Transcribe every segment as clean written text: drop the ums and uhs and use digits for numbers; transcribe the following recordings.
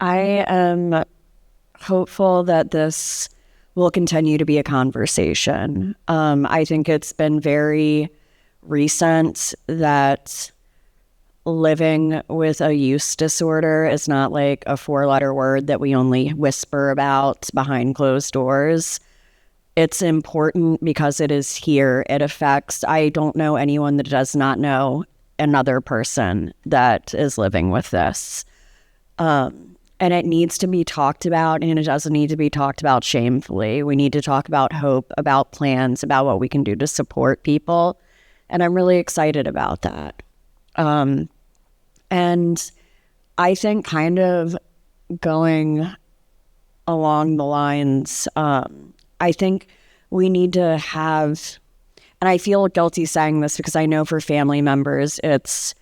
I am hopeful that this will continue to be a conversation. I think it's been very recent that living with a use disorder is not like a 4-letter word that we only whisper about behind closed doors. It's important because it is here. It affects, I don't know anyone that does not know another person that is living with this. And it needs to be talked about, and it doesn't need to be talked about shamefully. We need to talk about hope, about plans, about what we can do to support people. And I'm really excited about that. And I think kind of going along the lines, I think we need to have, and I feel guilty saying this because I know for family members it's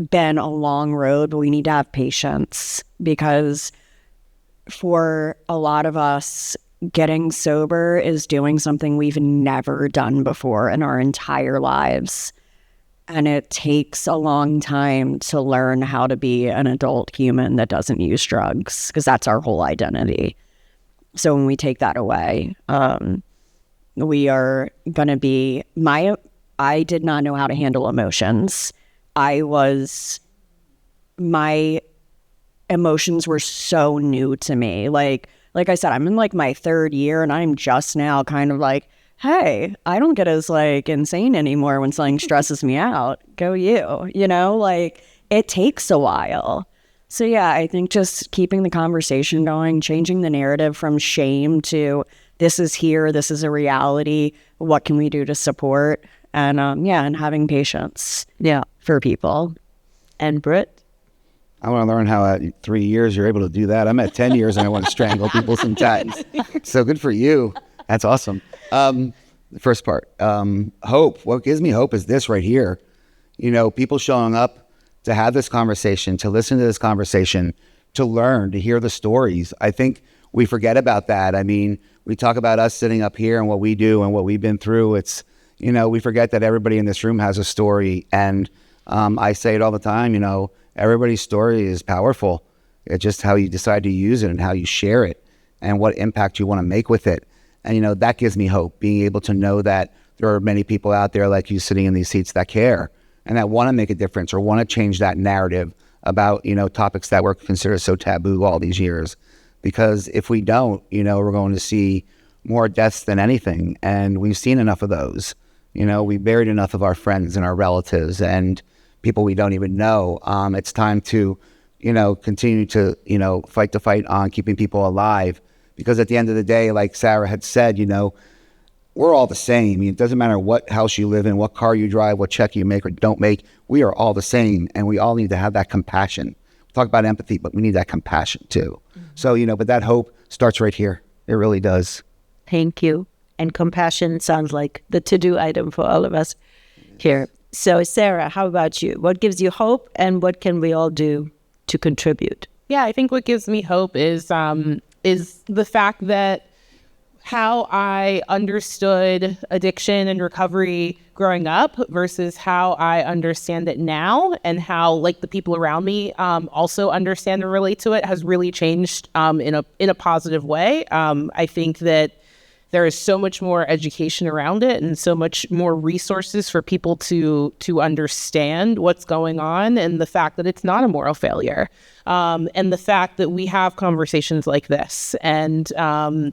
been a long road, but we need to have patience, because for a lot of us, getting sober is doing something we've never done before in our entire lives. And it takes a long time to learn how to be an adult human that doesn't use drugs, because that's our whole identity. So when we take that away, we are going to be, I did not know how to handle emotions. My emotions were so new to me. Like I said, I'm in like my 3rd year, and I'm just now kind of like, hey, I don't get as like insane anymore when something stresses me out. Go you, like it takes a while. So yeah, I think just keeping the conversation going, changing the narrative from shame to this is here, this is a reality, what can we do to support? And and having patience for people. And Britt? I want to learn how at 3 years you're able to do that. I'm at 10 years and I want to strangle people sometimes. So good for you. That's awesome. The first part, hope. What gives me hope is this right here. People showing up to have this conversation, to listen to this conversation, to learn, to hear the stories. I think we forget about that. I mean, we talk about us sitting up here and what we do and what we've been through. It's, we forget that everybody in this room has a story. And I say it all the time, everybody's story is powerful. It's just how you decide to use it and how you share it and what impact you want to make with it. And, that gives me hope, being able to know that there are many people out there like you sitting in these seats that care and that want to make a difference or want to change that narrative about, topics that were considered so taboo all these years. Because if we don't, we're going to see more deaths than anything. And we've seen enough of those. We buried enough of our friends and our relatives and people we don't even know. It's time to, continue to, fight the fight on keeping people alive. Because at the end of the day, like Sarah had said, we're all the same. It doesn't matter what house you live in, what car you drive, what check you make or don't make. We are all the same. And we all need to have that compassion. We talk about empathy, but we need that compassion too. Mm-hmm. So, but that hope starts right here. It really does. Thank you. And compassion sounds like the to-do item for all of us here. So Sarah, how about you? What gives you hope and what can we all do to contribute? Yeah, I think what gives me hope is the fact that how I understood addiction and recovery growing up versus how I understand it now, and how like the people around me also understand and relate to it has really changed in a positive way. I think that there is so much more education around it and so much more resources for people to understand what's going on, and the fact that it's not a moral failure. And the fact that we have conversations like this, and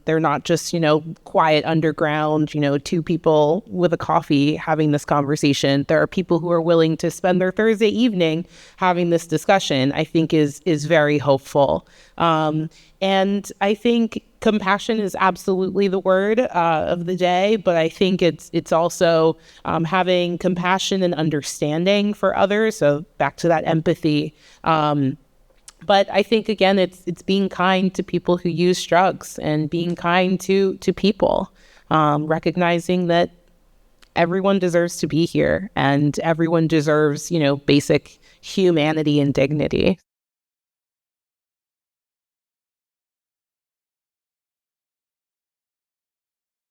they're not just, quiet underground, two people with a coffee having this conversation. There are people who are willing to spend their Thursday evening having this discussion, I think is very hopeful. And I think compassion is absolutely the word of the day, but I think it's also having compassion and understanding for others. So back to that empathy. But I think, again, it's being kind to people who use drugs and being kind to people, recognizing that everyone deserves to be here and everyone deserves, basic humanity and dignity.